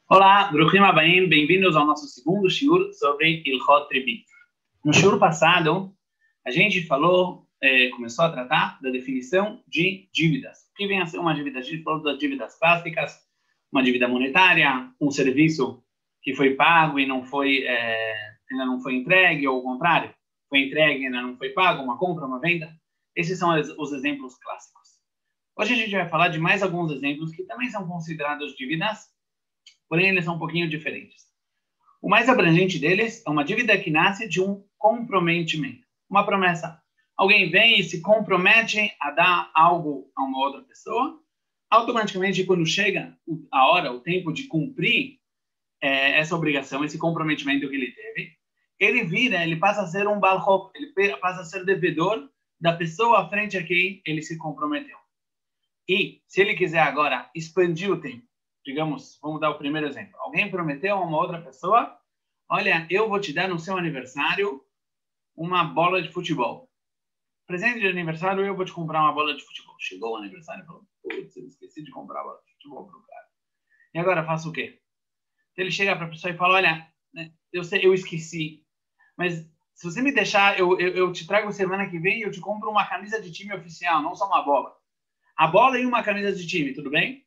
Olá, Bruchim Abaim, bem-vindos ao nosso segundo shiur sobre Ilhot Ribit. No shiur passado, a gente começou a tratar da definição de dívidas. O que vem a ser uma dívida? A gente falou das dívidas clássicas, uma dívida monetária, um serviço que foi pago e ainda não foi entregue, ou o contrário, foi entregue e ainda não foi pago, uma compra, uma venda. Esses são os exemplos clássicos. Hoje a gente vai falar de mais alguns exemplos que também são considerados dívidas, porém eles são um pouquinho diferentes. O mais abrangente deles é uma dívida que nasce de um comprometimento, uma promessa. Alguém vem e se compromete a dar algo a uma outra pessoa, automaticamente quando chega a hora, o tempo de cumprir essa obrigação, esse comprometimento que ele teve, ele passa a ser um balhop, ele passa a ser devedor da pessoa à frente a quem ele se comprometeu. E se ele quiser agora expandir o tempo, digamos, vamos dar o primeiro exemplo. Alguém prometeu a uma outra pessoa, olha, eu vou te dar no seu aniversário uma bola de futebol. Presente de aniversário, eu vou te comprar uma bola de futebol. Chegou o aniversário e falou, putz, eu esqueci de comprar a bola de futebol para o cara. E agora faço o quê? Ele chega para a pessoa e fala, olha, eu esqueci, mas se você me deixar, eu te trago semana que vem e eu te compro uma camisa de time oficial, não só uma bola. A bola e uma camisa de time, tudo bem?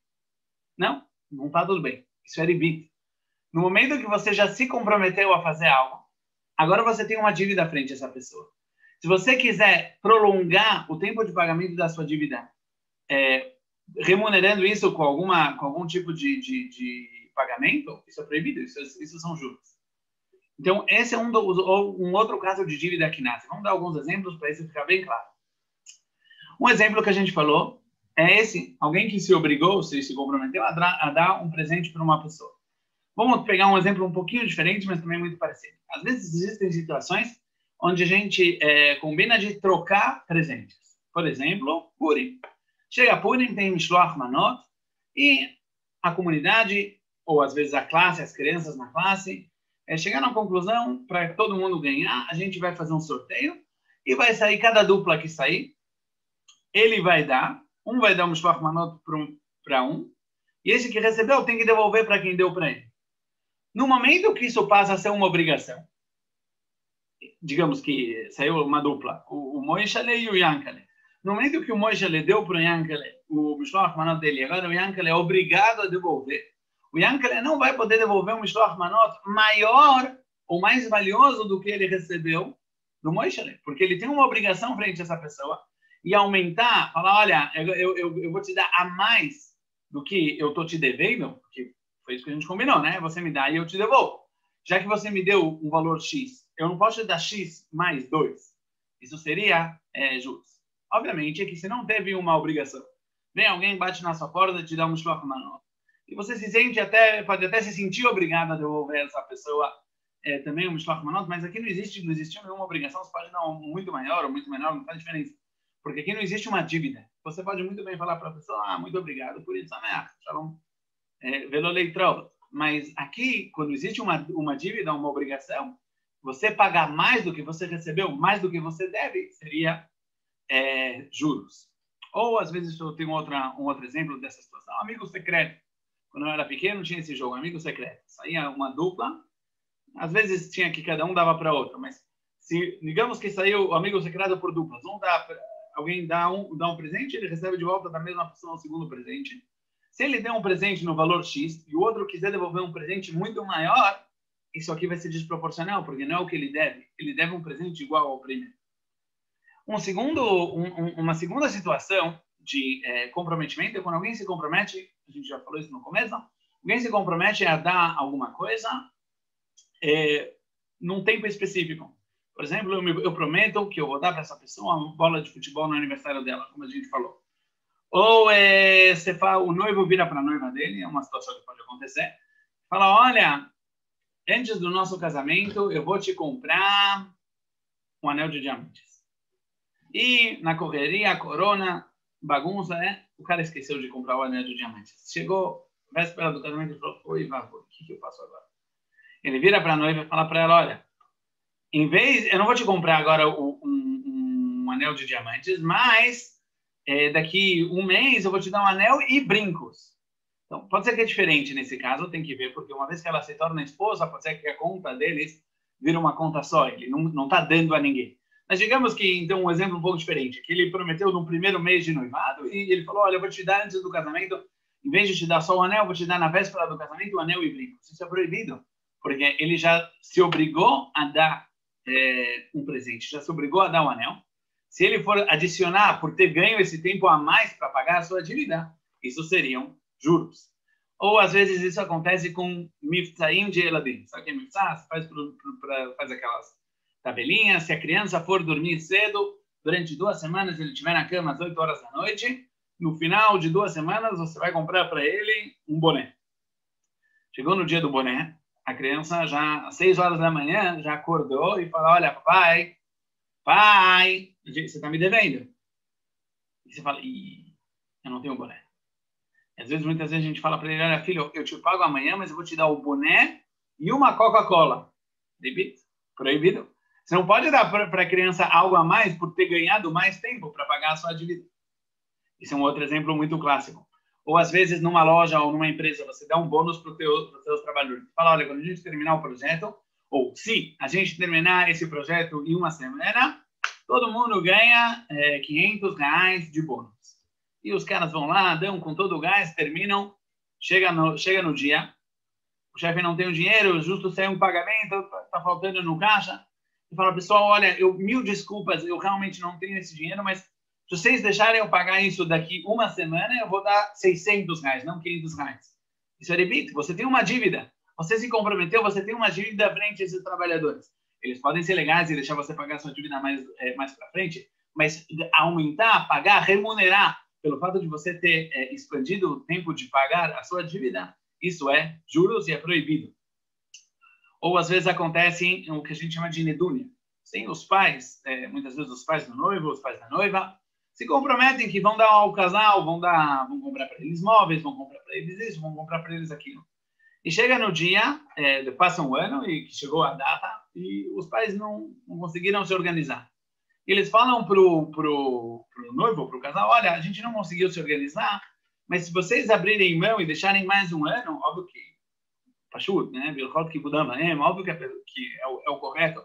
Não? Não está tudo bem. Isso é ribit. No momento que você já se comprometeu a fazer algo, agora você tem uma dívida à frente dessa pessoa. Se você quiser prolongar o tempo de pagamento da sua dívida, remunerando isso com algum tipo de pagamento, isso é proibido, isso são juros. Então, esse é um outro caso de dívida que nasce. Vamos dar alguns exemplos para isso ficar bem claro. Um exemplo que a gente falou é esse, alguém que se obrigou, se comprometeu a dar um presente para uma pessoa. Vamos pegar um exemplo um pouquinho diferente, mas também muito parecido. Às vezes existem situações onde a gente combina de trocar presentes. Por exemplo, Purim. Chega Purim, tem Mishloach Manot, e a comunidade, ou às vezes a classe, as crianças na classe, chegar na conclusão, para todo mundo ganhar, a gente vai fazer um sorteio, e vai sair, cada dupla que sair, ele vai dar, um vai dar um Mishloach Manot para um, e esse que recebeu tem que devolver para quem deu para ele. No momento que isso passa a ser uma obrigação, digamos que saiu uma dupla, o Moishale e o Yankale. No momento que o Moishale deu para o Yankale o Mishloach Manot dele, agora o Yankale é obrigado a devolver. O Yankale não vai poder devolver um Mishloach Manot maior ou mais valioso do que ele recebeu do Moishale, porque ele tem uma obrigação frente a essa pessoa e aumentar, falar, olha, eu vou te dar a mais do que eu estou te devendo, porque foi isso que a gente combinou, né? Você me dá e eu te devolvo. Já que você me deu um valor X, eu não posso te dar X mais 2. Isso seria juros. Obviamente é que se não teve uma obrigação, vem alguém, bate na sua porta e te dá um Mishloach Manot, e você pode até se sentir obrigado a devolver essa pessoa também um Mishloach Manot, mas aqui não existe nenhuma obrigação, você pode dar um muito maior ou muito menor, não faz diferença. Porque aqui não existe uma dívida. Você pode muito bem falar para a pessoa, muito obrigado por isso, shalom, velo leitrov. Mas aqui, quando existe uma dívida, uma obrigação, você pagar mais do que você recebeu, mais do que você deve, seria juros. Ou, às vezes, eu tenho um outro exemplo dessa situação. Amigo secreto. Quando eu era pequeno, tinha esse jogo, amigo secreto. Saía uma dupla, às vezes tinha que cada um dava para outro, mas digamos que saiu o amigo secreto por duplas, alguém dá um presente, ele recebe de volta da mesma pessoa o segundo presente. Se ele der um presente no valor X e o outro quiser devolver um presente muito maior, isso aqui vai ser desproporcional, porque não é o que ele deve. Ele deve um presente igual ao primeiro. Uma segunda situação de comprometimento é quando alguém se compromete, a gente já falou isso no começo, alguém se compromete a dar alguma coisa num tempo específico. Por exemplo, eu prometo que eu vou dar para essa pessoa uma bola de futebol no aniversário dela, como a gente falou. Ou o noivo vira para a noiva dele, é uma situação que pode acontecer, fala, olha, antes do nosso casamento, eu vou te comprar um anel de diamantes. E na correria, corona, bagunça, o cara esqueceu de comprar o anel de diamantes. Chegou, véspera do casamento, e falou, oi, vavô, o que eu faço agora? Ele vira para a noiva e fala para ela, olha, eu não vou te comprar agora um anel de diamantes, mas daqui um mês eu vou te dar um anel e brincos. Então, pode ser que é diferente nesse caso, tem que ver, porque uma vez que ela se torna esposa, pode ser que a conta deles vira uma conta só, ele não está dando a ninguém. Mas digamos que, então, um exemplo um pouco diferente, que ele prometeu no primeiro mês de noivado e ele falou, olha, eu vou te dar antes do casamento, em vez de te dar só o anel, eu vou te dar na véspera do casamento o anel e brinco. Isso é proibido, porque ele já se obrigou a dar um presente, já se obrigou a dar um anel. Se ele for adicionar por ter ganho esse tempo a mais para pagar a sua dívida, isso seriam juros. Ou, às vezes, isso acontece com miftaim de eladim. Sabe o que é miftah? Você faz aquelas tabelinhas. Se a criança for dormir cedo, durante 2 semanas, ele estiver na cama às 8 horas da noite, no final de 2 semanas, você vai comprar para ele um boné. Chegou no dia do boné, a criança já, às 6 horas da manhã, já acordou e falou, olha, pai, você está me devendo. E você fala, eu não tenho boné. Às vezes, muitas vezes a gente fala para ele, olha, filho, eu te pago amanhã, mas eu vou te dar o boné e uma Coca-Cola. Proibido. Você não pode dar para a criança algo a mais por ter ganhado mais tempo para pagar a sua dívida. Isso é um outro exemplo muito clássico. Ou, às vezes, numa loja ou numa empresa, você dá um bônus para os seus trabalhadores. Você fala, olha, quando a gente terminar o projeto, ou se a gente terminar esse projeto em 1 semana, todo mundo ganha R$500 de bônus. E os caras vão lá, dão com todo o gás, terminam, chega no dia, o chefe não tem o dinheiro, justo saiu um pagamento, está faltando no caixa, e fala, pessoal, olha, 1000 desculpas, eu realmente não tenho esse dinheiro, mas se vocês deixarem eu pagar isso daqui 1 semana, eu vou dar R$600, não R$500. Isso é rebite, você tem uma dívida, você se comprometeu, você tem uma dívida frente a esses trabalhadores. Eles podem ser legais e deixar você pagar a sua dívida mais para frente, mas aumentar, pagar, remunerar, pelo fato de você ter expandido o tempo de pagar a sua dívida, isso é juros e é proibido. Ou, às vezes, acontece o que a gente chama de nedúnia. Sim, os pais, muitas vezes os pais do noivo, os pais da noiva, se comprometem que vão dar ao casal, vão comprar para eles móveis, vão comprar para eles isso, vão comprar para eles aquilo. E chega no dia, passa um ano e chegou a data, e os pais não conseguiram se organizar. Eles falam pro noivo, pro casal, olha, a gente não conseguiu se organizar, mas se vocês abrirem mão e deixarem mais um ano, óbvio que, pachut, né, óbvio que é o correto,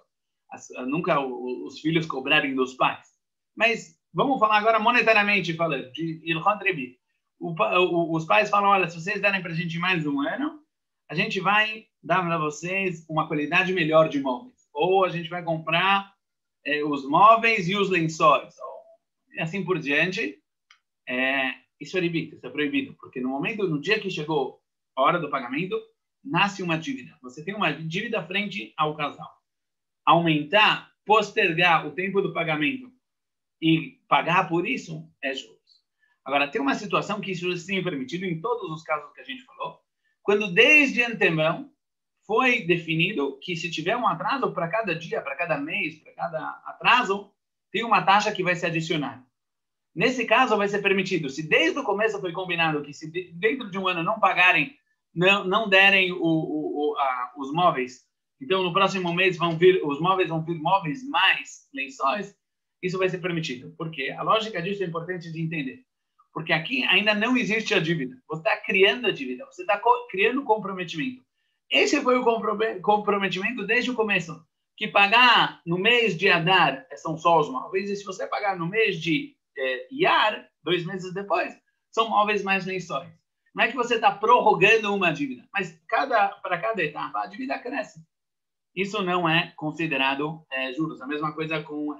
nunca os filhos cobrarem dos pais. Mas vamos falar agora monetariamente falando, de Ilhot Rebi. Os pais falam, olha, se vocês derem para a gente mais um ano, a gente vai dar para vocês uma qualidade melhor de móveis. Ou a gente vai comprar os móveis e os lençóis, e assim por diante. Isso é rebite, isso é proibido, porque no dia que chegou a hora do pagamento, nasce uma dívida. Você tem uma dívida frente ao casal. Aumentar, postergar o tempo do pagamento e pagar por isso é juros. Agora, tem uma situação que isso sim é permitido em todos os casos que a gente falou, quando desde antemão foi definido que se tiver um atraso para cada dia, para cada mês, para cada atraso, tem uma taxa que vai se adicionar. Nesse caso, vai ser permitido. Se desde o começo foi combinado que se dentro de um ano não pagarem, não derem os móveis, então no próximo mês os móveis vão vir móveis mais lençóis, isso vai ser permitido. Por quê? A lógica disso é importante de entender. Porque aqui ainda não existe a dívida. Você está criando a dívida. Você está criando o comprometimento. Esse foi o comprometimento desde o começo. Que pagar no mês de Adar são só os móveis. E se você pagar no mês de Iyar, 2 meses depois, são móveis mais lençóis. Não é que você está prorrogando uma dívida. Mas para cada etapa, a dívida cresce. Isso não é considerado juros. A mesma coisa com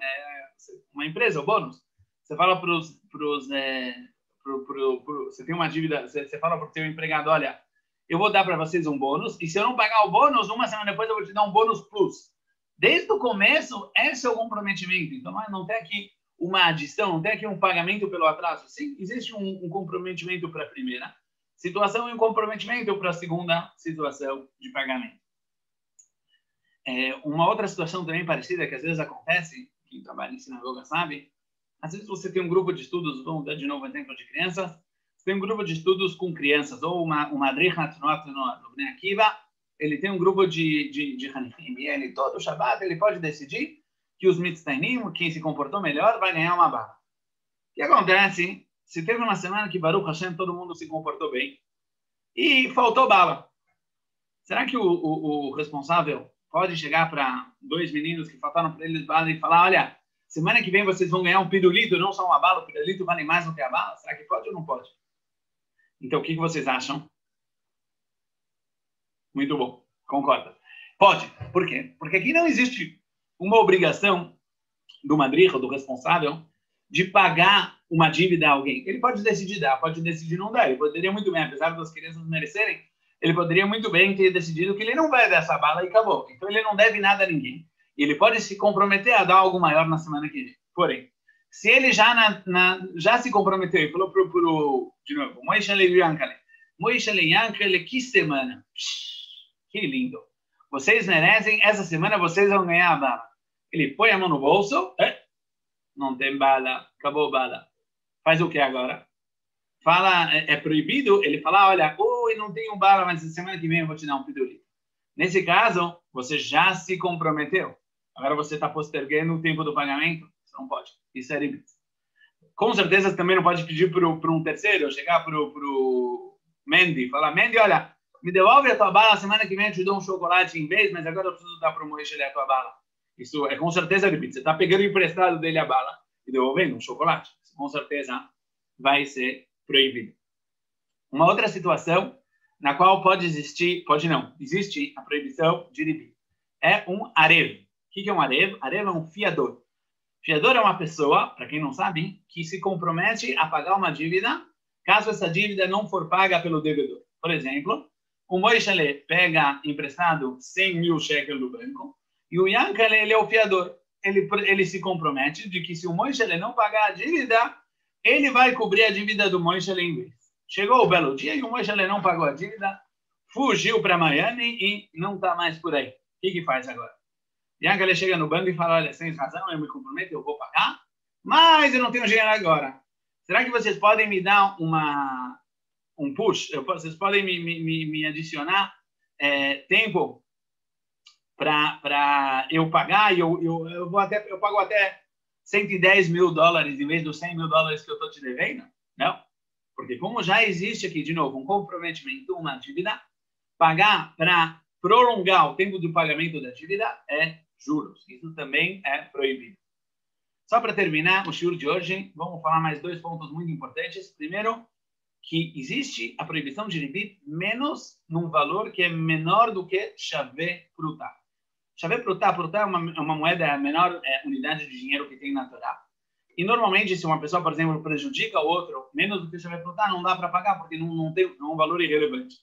uma empresa, o bônus. Você fala você tem uma dívida, você fala para o seu empregado, olha, eu vou dar para vocês um bônus, e se eu não pagar o bônus, 1 semana depois eu vou te dar um bônus plus. Desde o começo, esse é o comprometimento. Então, não tem aqui uma adição, não tem aqui um pagamento pelo atraso. Sim, existe um comprometimento para a primeira situação e um comprometimento para a segunda situação de pagamento. Uma outra situação também parecida, que às vezes acontece, quem trabalha em sinagoga sabe, às vezes você tem um grupo de estudos, vamos dar de novo exemplo de crianças, você tem um grupo de estudos com crianças, ou uma Madrich Hatnot no Bnei Akiva, ele tem um grupo de Hanifim, e ele todo Shabbat, ele pode decidir que os Mitztainim, quem se comportou melhor, vai ganhar uma bala. O que acontece? Se teve uma semana que Baruch Hashem, todo mundo se comportou bem, e faltou bala. Será que o responsável pode chegar para dois meninos que faltaram para eles bala e falar, olha, semana que vem vocês vão ganhar um pirulito, não só uma bala, o pirulito vale mais do que a bala? Será que pode ou não pode? Então, o que vocês acham? Muito bom, concorda. Pode. Por quê? Porque aqui não existe uma obrigação do madricho, do responsável, de pagar uma dívida a alguém. Ele pode decidir dar, pode decidir não dar. Ele poderia muito bem, apesar das crianças merecerem, ele poderia muito bem ter decidido que ele não vai dar essa bala e acabou. Então, ele não deve nada a ninguém. Ele pode se comprometer a dar algo maior na semana que vem. Porém, se ele já se comprometeu e falou de novo, Moishe Yankele, que semana? Que lindo. Vocês merecem, essa semana vocês vão ganhar a bala. Ele põe a mão no bolso, não tem bala, acabou a bala. Faz o que agora? Fala, é proibido, ele fala, olha, não tenho bala, mas semana que vem eu vou te dar um pirulito. Nesse caso, você já se comprometeu. Agora você está postergando o tempo do pagamento? Você não pode. Isso é ribit. Com certeza você também não pode pedir para um terceiro, chegar para o Mendy, falar, Mendy, olha, me devolve a tua bala, semana que vem eu te dou um chocolate em vez, mas agora eu preciso dar para o Moishe a tua bala. Isso é com certeza ribit. Você está pegando emprestado dele a bala e devolvendo um chocolate. Isso, com certeza vai ser proibido. Uma outra situação na qual pode existir, pode não, existe a proibição de ribit. É um arev. O que é um arev? Arev é um fiador. Fiador é uma pessoa, para quem não sabe, que se compromete a pagar uma dívida caso essa dívida não for paga pelo devedor. Por exemplo, o Moishe pega emprestado 100 mil shekels do banco e o Yankele, ele é o fiador. Ele se compromete de que se o Moishe não pagar a dívida, ele vai cobrir a dívida do Moishe em vez. Chegou o belo dia e o Moishe não pagou a dívida, fugiu para Miami e não está mais por aí. O que faz agora? Yankele chega no banco e fala, olha, sem razão, eu me comprometo, eu vou pagar, mas eu não tenho dinheiro agora. Será que vocês podem me dar um push? Vocês podem me adicionar tempo para eu pagar? Eu pago até $110 mil em vez dos $100 mil que eu estou te devendo? Não. Porque como já existe aqui, de novo, um comprometimento, uma dívida, pagar para prolongar o tempo do pagamento da dívida é juros. Isso também é proibido. Só para terminar o shiur de hoje, vamos falar mais dois pontos muito importantes. Primeiro, que existe a proibição de ribit menos num valor que é menor do que chave pruta. Chave pruta é uma moeda, a menor unidade de dinheiro que tem na Torá. E normalmente, se uma pessoa, por exemplo, prejudica o outro, menos do que chave pruta, não dá para pagar, porque não tem um valor irrelevante.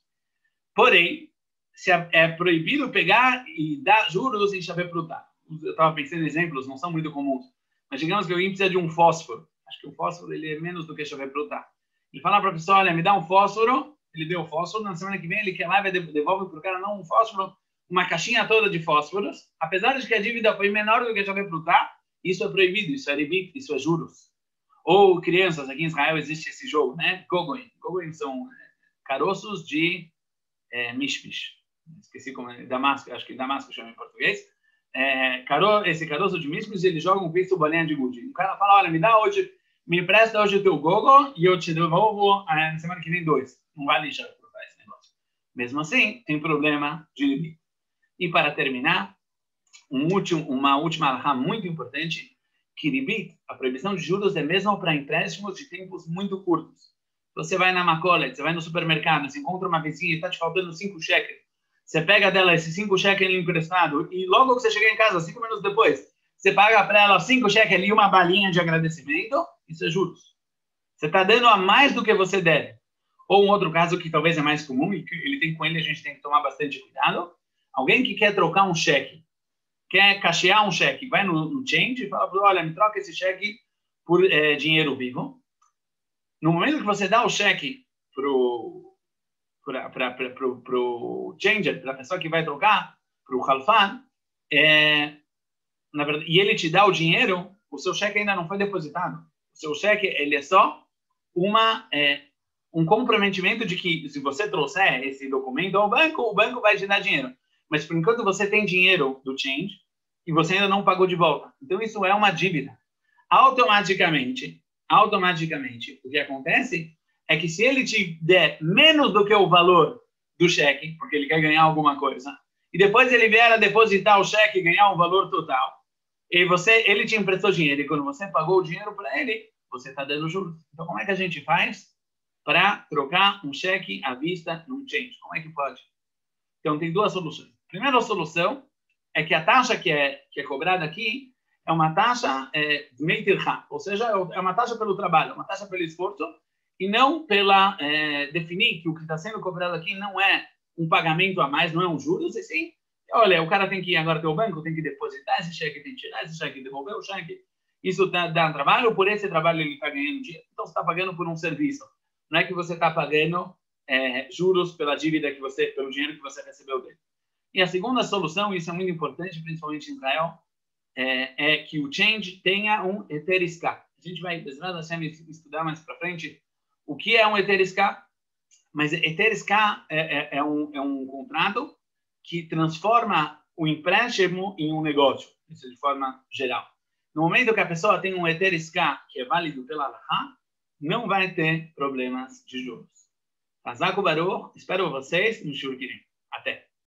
Porém, se é proibido pegar e dar juros em chave pruta. Eu estava pensando em exemplos, não são muito comuns. Mas digamos que alguém precisa de um fósforo. Acho que o fósforo ele é menos do que chave pruta. Ele fala para a pessoa, olha, me dá um fósforo. Ele deu o fósforo. Na semana que vem ele quer lá e devolve para o cara, não um fósforo, uma caixinha toda de fósforos. Apesar de que a dívida foi menor do que chave pruta, isso é proibido, isso é ribit, isso é juros. Ou crianças, aqui em Israel existe esse jogo, né? Gogoim. Gogoim são caroços de mishmish. Esqueci como é, Damasco, acho que Damasco chama em português. Esse caroço de mishmish, ele joga um piso bolinha de gude. O cara fala, olha, me empresta hoje o teu gogo e eu te devolvo na semana que vem 2. Não vai lixar para esse negócio. Mesmo assim, tem problema de ribit. E para terminar, uma última alahá muito importante, que ribit, a proibição de juros é mesmo para empréstimos de tempos muito curtos. Você vai na Macolet, você vai no supermercado, você encontra uma vizinha e está te faltando 5 shekels. Você pega dela esses 5 shekels emprestado e logo que você chegar em casa, 5 minutos depois, você paga para ela 5 shekels e uma balinha de agradecimento, isso é juros. Você está dando a mais do que você deve. Ou um outro caso que talvez é mais comum e que a gente tem que tomar bastante cuidado. Alguém que quer trocar um cheque, quer cachear um cheque, vai no change e fala, olha, me troca esse cheque por dinheiro vivo. No momento que você dá o cheque pro changer, para a pessoa que vai trocar, para o Halfan, na verdade, e ele te dá o dinheiro, o seu cheque ainda não foi depositado. O seu cheque ele é só um comprometimento de que se você trouxer esse documento ao banco, o banco vai te dar dinheiro. Mas por enquanto você tem dinheiro do change e você ainda não pagou de volta. Então isso é uma dívida. Automaticamente, o que acontece é que se ele te der menos do que o valor do cheque, porque ele quer ganhar alguma coisa, e depois ele vier a depositar o cheque e ganhar um valor total, e ele te emprestou dinheiro, e quando você pagou o dinheiro para ele, você está dando juros. Então, como é que a gente faz para trocar um cheque à vista num change? Como é que pode? Então, tem duas soluções. A primeira solução é que a taxa que é cobrada aqui é uma taxa dmei tircha, ou seja, é uma taxa pelo trabalho, uma taxa pelo esforço, e não pela definir que o que está sendo cobrado aqui não é um pagamento a mais, não é um juros, e sim, olha, o cara tem que ir agora para o banco, tem que depositar esse cheque, tem que tirar esse cheque, devolver o cheque. Isso dá trabalho, por esse trabalho ele está ganhando dinheiro, então você está pagando por um serviço. Não é que você está pagando juros pela dívida que você, pelo dinheiro que você recebeu dele. E a segunda solução, e isso é muito importante, principalmente em Israel, é que o change tenha um heter iská. A gente vai estudar mais para frente o que é um heter iská, mas heter iská é um contrato que transforma o empréstimo em um negócio, isso de forma geral. No momento que a pessoa tem um heter iská que é válido pela Halachá, não vai ter problemas de juros. Hazak Baruch, espero vocês no Shur Kirim.